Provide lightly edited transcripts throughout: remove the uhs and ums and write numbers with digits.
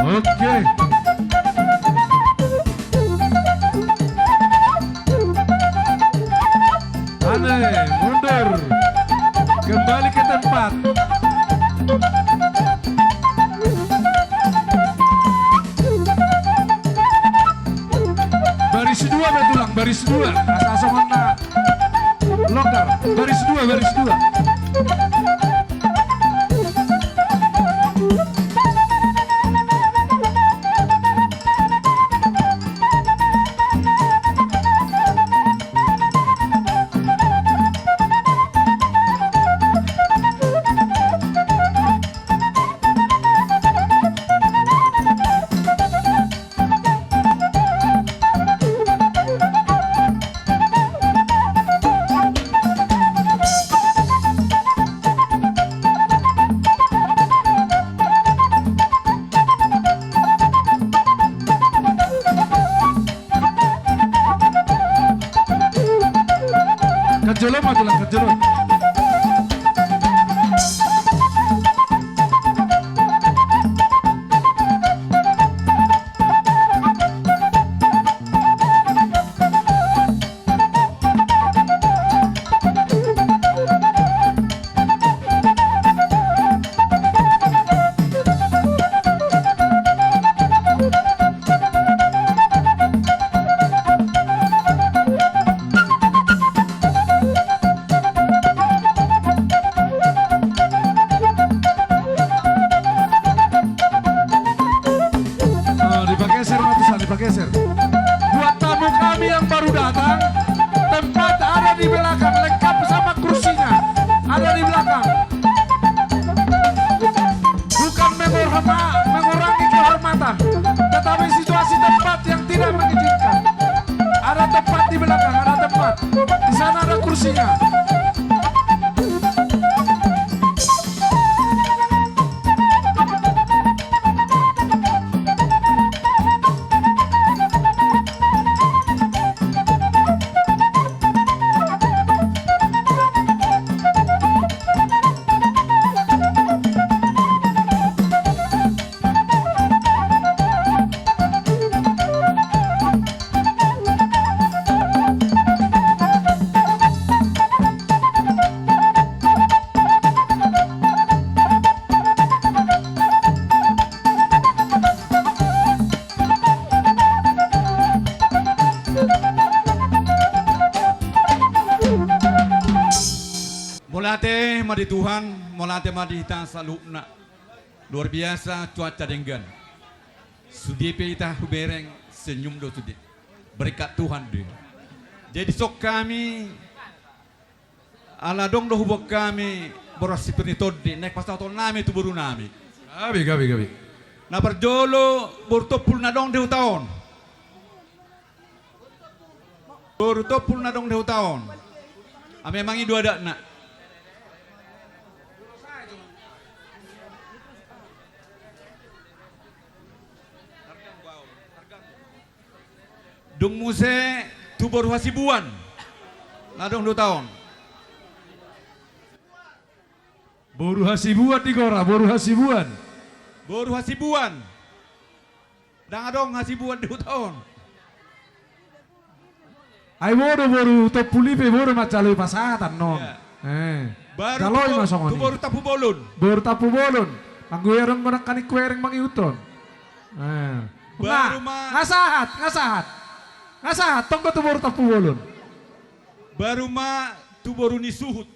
Oke. Aneh, mundur. Kembali ke tempat. Baris dua betulang, baris dua. Asa mana longgar. Baris dua, baris dua. Kejolong matulah kejolong. Geser. Buat tamu kami yang baru datang, tempat ada di belakang, lengkap sama kursinya ada di belakang. Bukan mengurangi kehormatan, tetapi situasi tempat yang tidak mengizinkan. Ada tempat di belakang, ada tempat di sana, ada kursinya. Molate madi Tuhan, molate madi kita salukna. Luar biasa cuaca denggan. Sudi kita hubereng senyum do sudi. Berkat Tuhan deh. Jadi sok kami ala dong do hubok kami boras seperti todi nek pas tahun nami tu baru nami. Gabi. Na berjolo bortopul na dong deu taon. Bortopul na dong deu taon. Ame mangi dua dak nak. Dung muse tu baru hasibuan. Nadong 2 tahun. Boru hasibuan di Gora, boru hasibuan. Baru hasibuan. Dang adong hasibuan 2 tahun. Ay boru topulipe boru macaloi pasatan non. Baru Jaloi masong tu baru tapu bolon. Boru tapu bolon. Angguereng mana kanik kuereng mangiuton. Baru Ngasahat tong tu baru tapu bolon. Baru tu baru ni suhut.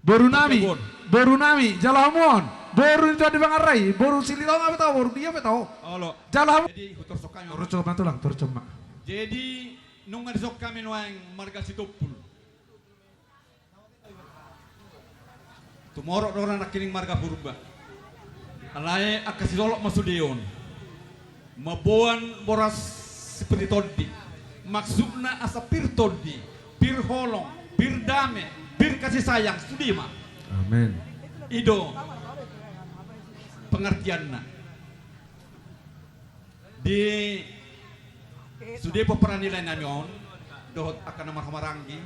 Boru nami, jalamuan. Boru itu di bangarai, boru silitong apa tahu, boru dia apa tahu. Alo. Jalam. Jadi hutor sok kami. Turun coba tulang, turun coba. Jadi nung ada sok kami nuang marga Situpul. Tumorok orang nak kining marga purba. Alai akasi solok masudion. Mabuan boras seperti todi. Maksudna asa pir todi, pir holong, pir dame, pir kasih sayang sudima. Amin. Ido pengertianna. Di sudah peperanilai namion dohot akan nama hamaranggi.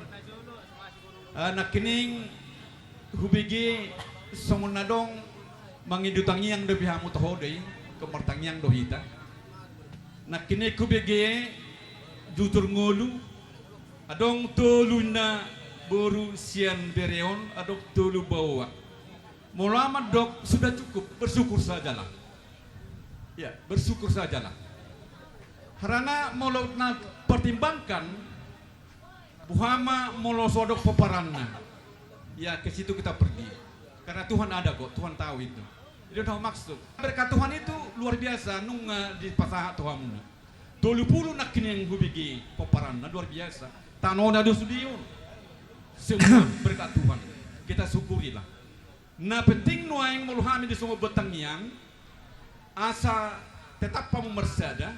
Nak kining hubigi somun nadong mangidutangi yang lebih hamu tahodei kemertangyang dohita. Nak kini ku bege jutur ngolu adong tolu na boru sian bereon adong tolu bawa. Mulama dok sudah cukup, bersyukur sajalah. Ya, bersyukur sajalah. Karena molo na pertimbangkan buhama molo sodok peparanna. Ya, ke situ kita pergi. Karena Tuhan ada kok, Tuhan tahu itu. Itu tahu maksud. Berkat Tuhan itu luar biasa nunga di pasaha Tuhan. 20 nak kini yang hubigi peparanna luar biasa. Tanona do sudiun. Semua berkat Tuhan. Kita syukurilah. Nah penting nuaing muluhami di semua betangian asa tetap pamumersada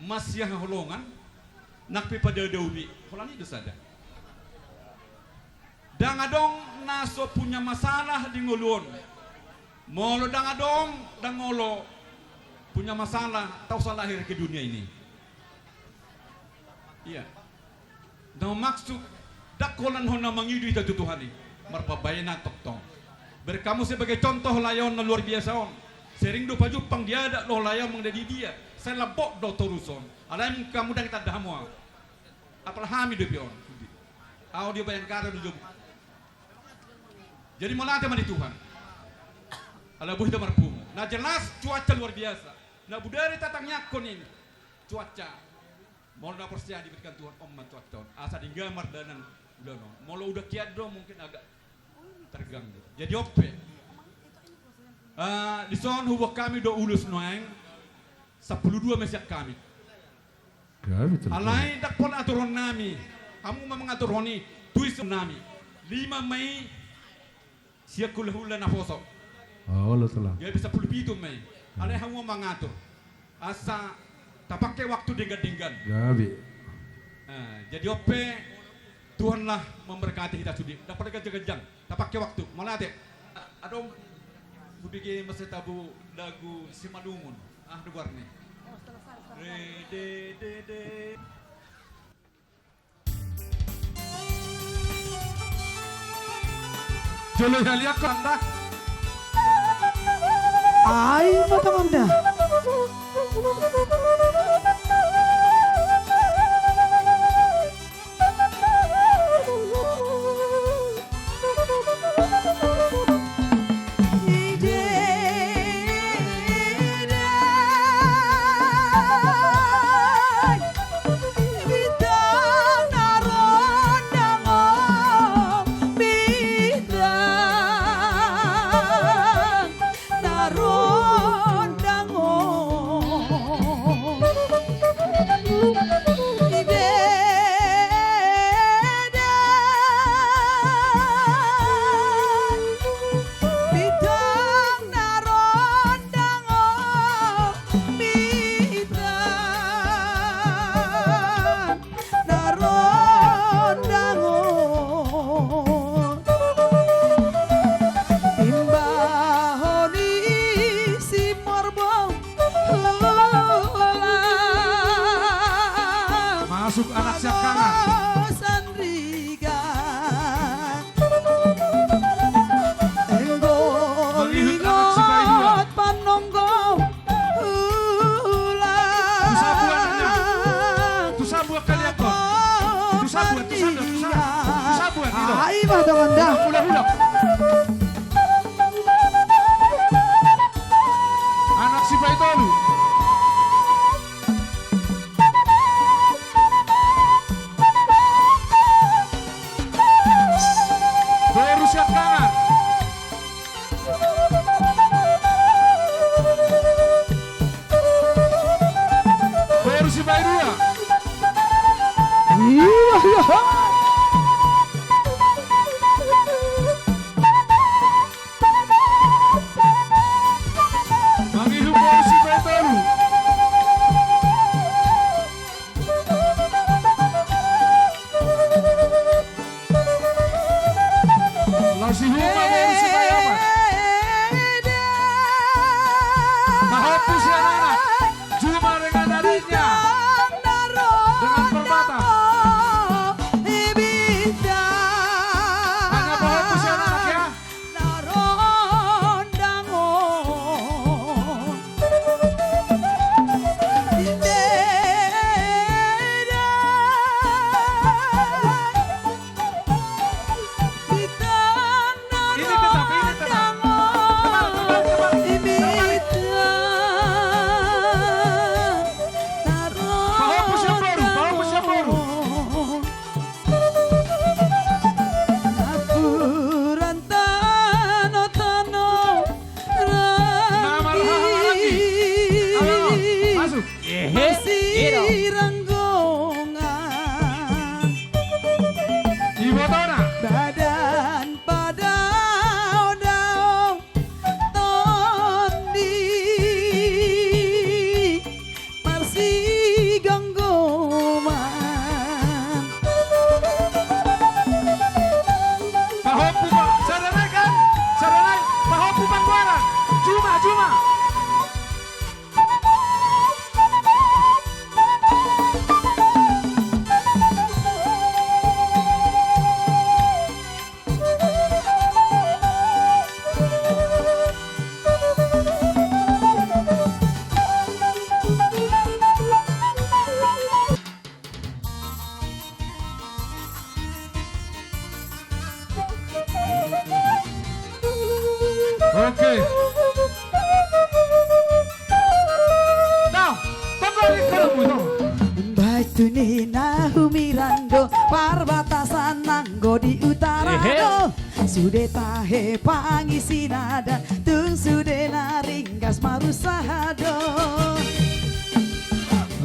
masih holongan nak pada daubi holani itu sada. Dangadong naso punya masalah di ngulun. Molo dangadong dangolo punya masalah tahu salah lahir ke dunia ini. Iya. Dan maksud dakolan hona mangidu itu Tuhan ini. Marpabayana toktong. Berkamu sebagai contoh layon na luar biasa on. Sering do pajupang dia ada lo layon menjadi dia. Saya labok do toruson. Alam kamu dan kita dah mua. Apalagi do pion. Audio bayan kara do job. Jadi melate mandi Tuhan. Ala buh do marpumu. Nah jelas cuaca luar biasa. Nah budaya tatangnya kon ini. Cuaca. Mau na persia diberikan Tuhan omma cuaca. Asa dinggamar danan udah no. Molo udah kiat do mungkin agak terganggu. Jadi ope. Di son hubung kami do ulus noeng 12 mesyak kami. Alai dak pon aturon nami. Kamu memang aturoni tuis nami. 5 Mei siakul hula na foso. Oh, lo telah. Ya bisa 10 pitu Mei. Alai kamu mengatur. Asa tak pakai waktu denggan-denggan. Gabi. Jadi ope Tuhanlah memberkati kita sudi. Dapat kejang-kejang. Tak pakai waktu. Malah deh. Adong bikin masa tabu lagu Simalumun. Dengar nih. Re de de de. Jolo lihat kok anda. Ay, matanganda. Masuk anak siakangan. Melihat anak si bayi dua. Tu sabu anaknya. Tu sabu kalian kok. Tu sabu itu. Ay, matanganda. Hula-hula. Anak si bayi tolu. masuk. Masih renggongan Ibu Tona. badan pada odong tondi masih ganggoman Pahopu Pak. Saranay kan? Saranay. Pahopu Pangwaran. Juma. Oke. Now, tanggalin ka lang mo ito. Batu nina humirando parbatasan nanggo di utara do sude tahe pangisinada tung sude naringgas marusahado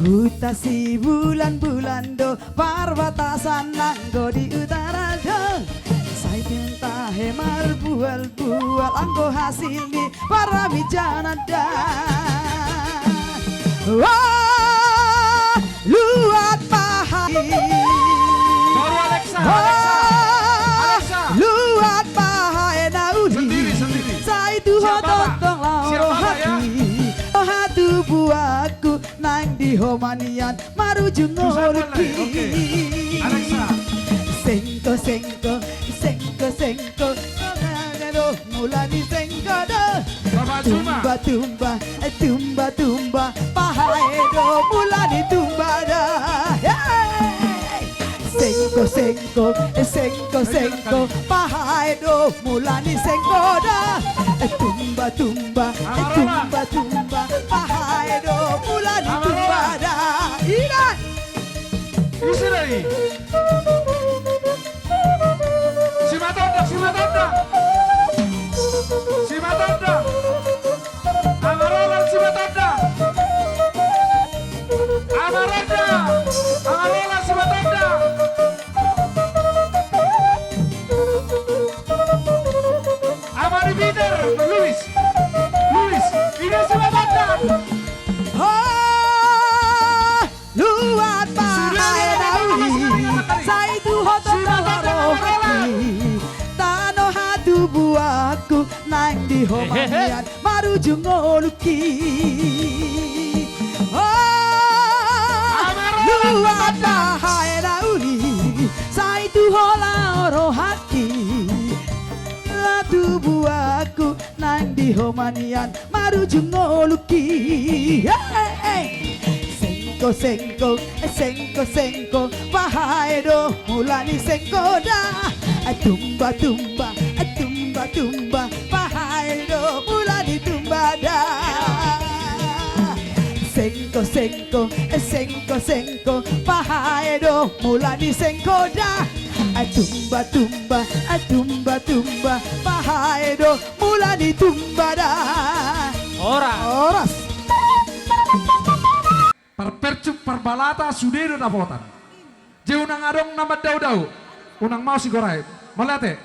utasi bulan-bulan do parbatasan nanggo di utara do saiten tahe marbual-bual anggo hasil di parabijanada wah luat pahai Baru Alexa. luat pahai naudi Sendiri. saya itu Siapa, Pak? hototong lauro Siapa, Pak, ya? hati hatu buahku nang di homanian marujung ngoluki Oke. Alexa. sengko mulani sengko do Bapak Juma. tumba pahai do mulani tumba da sengko pahai do mulani sengko da tumba pahai do mulani tumba da iran Isi lagi. Si Matonda. Amarolan si Matonda. Amarolan si Matonda. Amari Peter. Luis. Ini si Matonda. luat pahai daudi saya itu hotot tano hatu buahku nang di homanian marujung ngoluki luat pahai daudi saya itu hola oro hati hatu buahku nang di homanian marujung ngoluki sengko pahai do mulani sengko da tumba pahai do mulani tumba da sengko pahai do mulani sengko da tumba pahai do mulani tumba da oras Perpercuk perbalata sudedo na potan. Je unang adong nama dau-dau. Unang mau si gorai. Malate.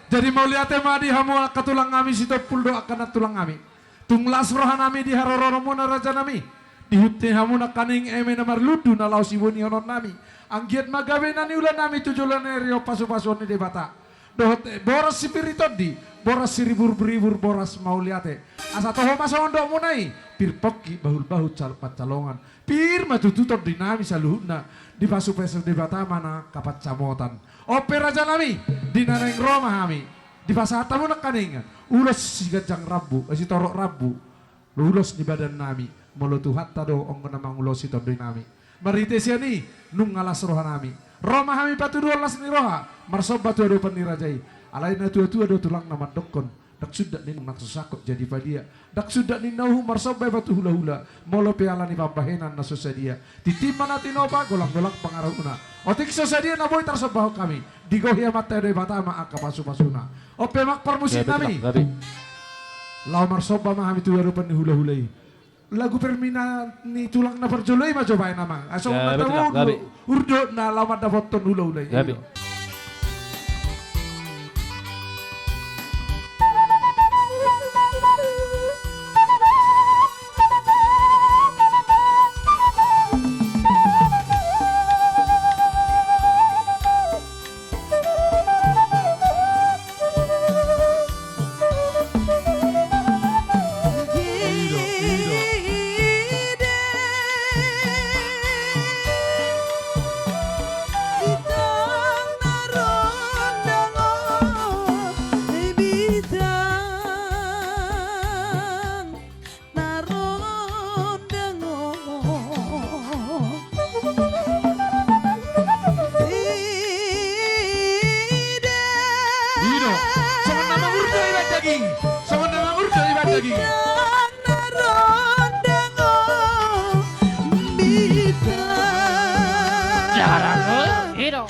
Jadi mau liate ma di hamu katulang kami sito puldo akan tulang kami. Tunglas rohan nami di harororo muna raja nami. Di hutte hamu na kaning eme na marludu na lau sibuni onon nami. Anggiat magabe na ni ulan nami tujulan rio pasu-pasu ni debata. Dohote boras sipirito di. Boras siribur-beribur boras mau liate. Asa toho masa ondok munai. Pirpoki bahul-bahul calpat calongan. Pir matututor dinami saluhuna di pasu peser di batamana kapat camotan. Ope raja nami di naneng Roma kami di pasata mo nakaningan ulos si gajang rabu si torok rabu ulos di badan nami molutuhat tado ong namang ulos si tondo nami marite siya ni nung ngalas roha nami Roma kami patu las ni roha marsob batu ado pan ni rajai alay na tua-tua do tulang naman dokon dak sudah nin naksusakot jadi padia dak sudah nin nahu marsobay batu hula-hula molo piala ni pampahenan na susadia titiman natin opa golak-golak pangarau una otik susadia na boy tarsobaho kami digohia mata de batama akapasu-pasuna ope mak permusit nami lau marsoba ma kami tuwa rupan ni hula-hulay lagu permina ni tulang na perjoloi ma cobain nama. Asal Gabi, mata tukang, mo gabi. urdo na lawan da foton ulay. Gabi. Ino, songon nama urdo ibat daging. Songon nama urdo ibat daging. Jarang hero.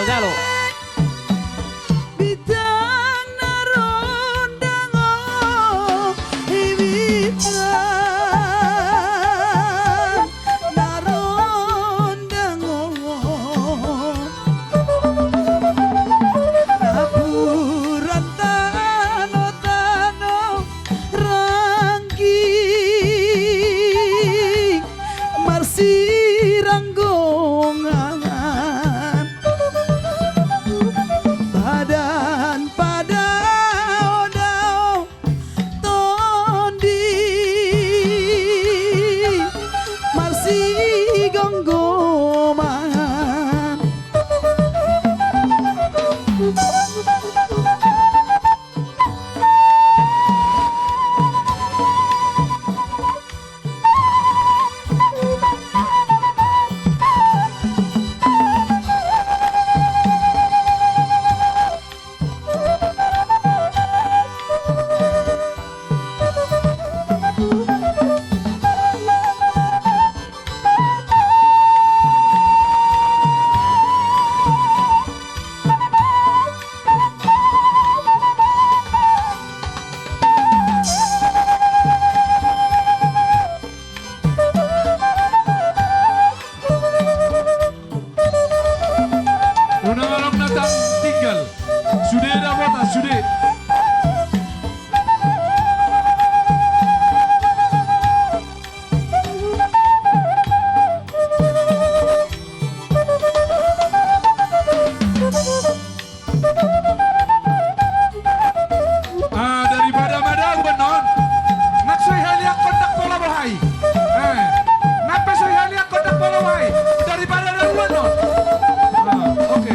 Jalo. Bidang narondango bidang narondango naburan tano rangking marsiranggongan badan pada odao tondi marsi gonggoman Unang-unang natang tinggal. Sudah dapat, sudah. Daripada madang benon. Nak soy haliak kontak pola bahai. Ngapa soy haliak kontak pola bahai? Daripada dari benon. Oke.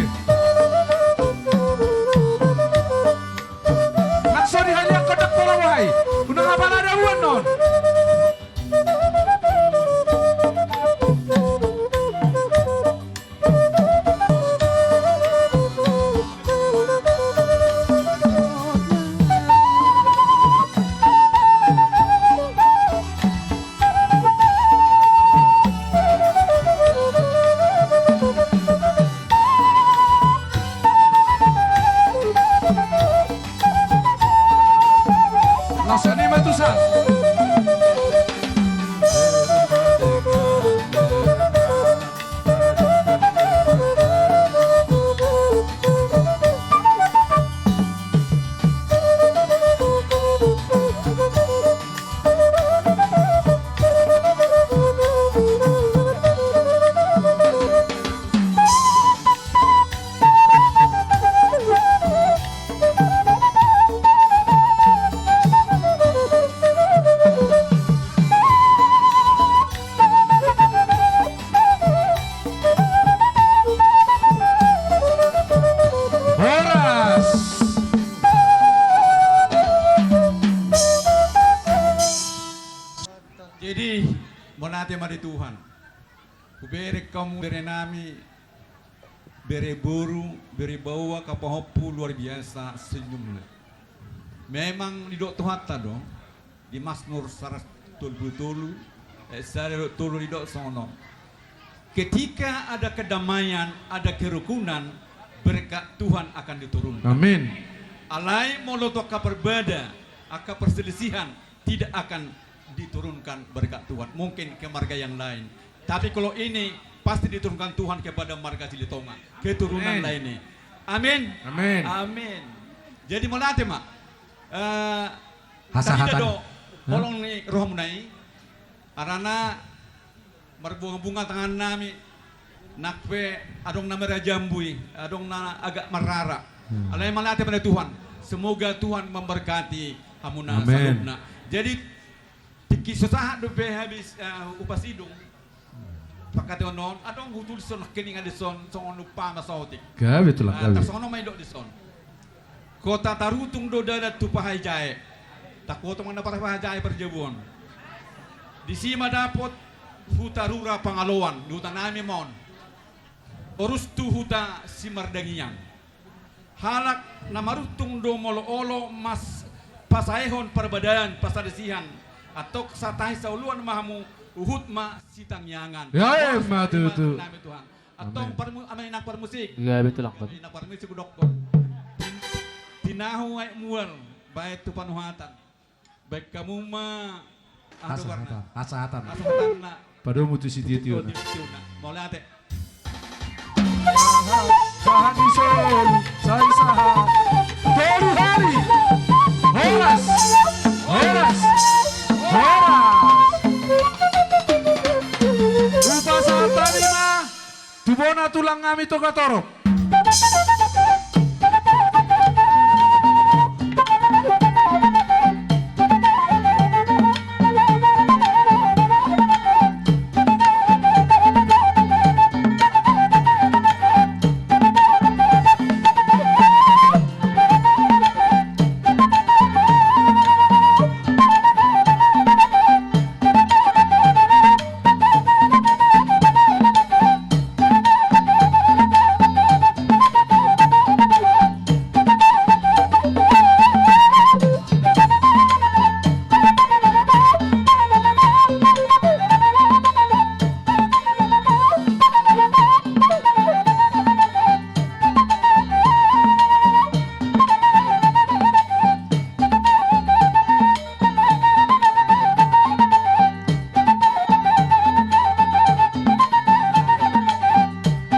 molate mari Tuhan. Kubere kamu bere nami bere buru, bere bawa kapahopu luar biasa senyumnya. Memang di dok Tuhan dong di Mazmur 127 tulu di dok sono. Ketika ada kedamaian, ada kerukunan, berkat Tuhan akan diturunkan. Amin. Alai molotok perbeda, aka perselisihan tidak akan diturunkan berkat Tuhan. Mungkin ke marga yang lain. Tapi kalau ini pasti diturunkan Tuhan kepada marga Silitonga, keturunan Amin. lainnya. Amin. Amin. Amin. Jadi molate mak. Hasahatan. Tadi do holong ni roh munai. Arana berbunga-bunga tangan nami. Nakpe adong nama rajambui, adong na agak marara. Alai malate pada Tuhan. Semoga Tuhan memberkati hamuna Amin. salubna. Jadi tiki sesahat do habis upasidung. Pakate onon adong hutul son kening adison son lupa masautik. Gawe tulang gawe. Tasono may do dison. Kota tarutung do dada tu pahay jae. Takotong mana pahay jae perjebon. Di sima dapot hutarura pangalawan duta nami mon. Orus tu huta simardangian. Halak namarutung do molo-olo mas pasahon perbadayan pasadesihan atau satay sauluan mahamu uhut ma sitangyangan. Ya, ma tu. Nami Tuhan. Atau amay nak permusik. Gabi tulang ko. Nak permusik udok. Tinahu ay mual baik tu panuhatan. Baik kamu ma Hasahatan. Hasahatan. Hasahatan na. Padahal mutu si dia tiuna. Mulai ate. Sahan isul, saya sahan. Toru hari. Horas. Horas. Horas. Rupa saat lima. Tubona tulang kami toka torok.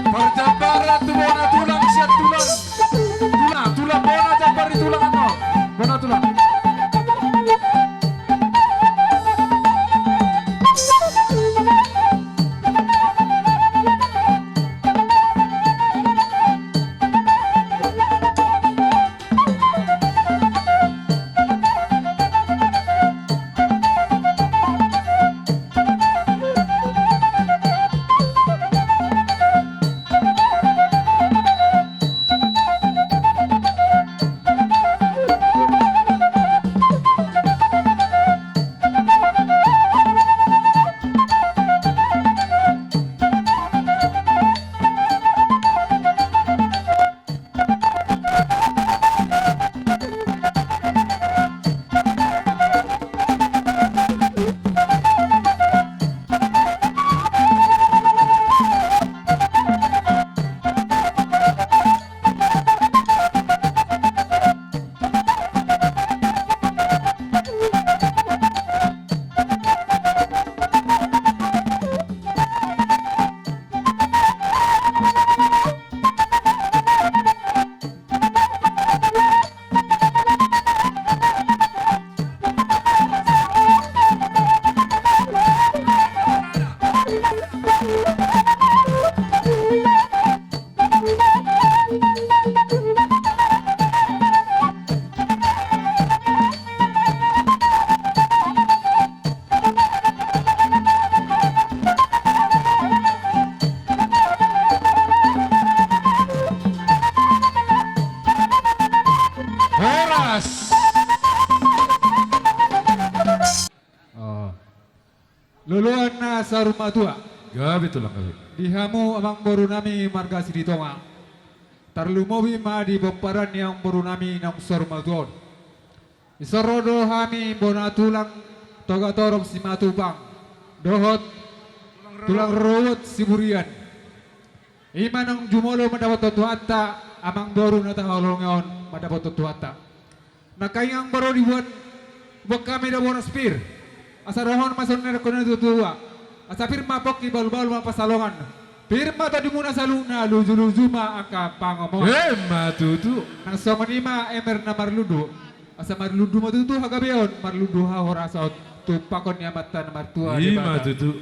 Perjambaran tu bona tulang siap tulang. Tulang bona jambar di tulang ano. Bona tulang. sa rumah tua. Gabi tulang kami. Dihamu amang boru nami marga Siditonga. Tarlumowi ma di bomparan yang boru nami nang sorma tuon. Isorodo hami bona tulang toga torong si matubang. Dohot tulang rawat si burian. Ima nang jumolo mendapat tutuhata amang boru na taholongon mendapat tutuhata. Nakayang baru dibuat buat kami dah bonus pir. Asa rohon masuk na kono tutua. Asa firma pok ibal-bal mapasalongan. Firma tadi muna saluna luju-lujuma angka pangomong. Matutu. Nang somanima emer na marludu. Asa marludu matutu hagabeon marludu ha horasaut tu pakon ni amatan martua di bata. Matutu.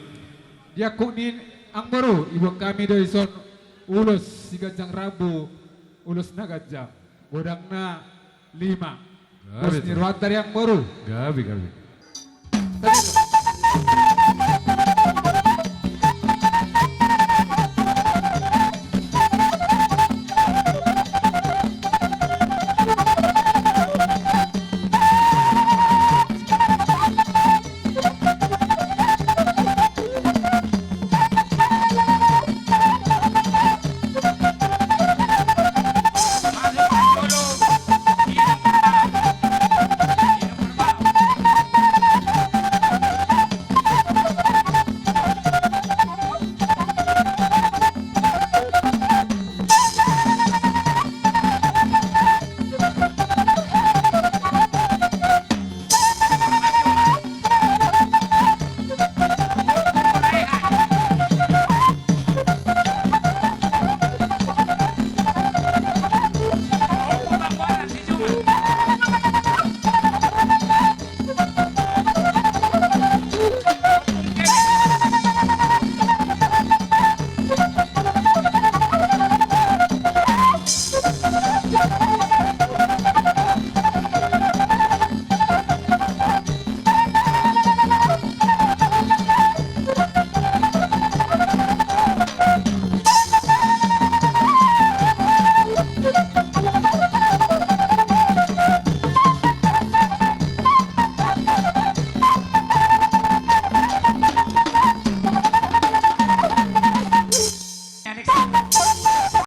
Dia kunin ang baru ibu kami do ison ulos sigajang rabu ulos na gajang. Bodang na 5. Terus nirwat dari yang baru. Gabi. Tadi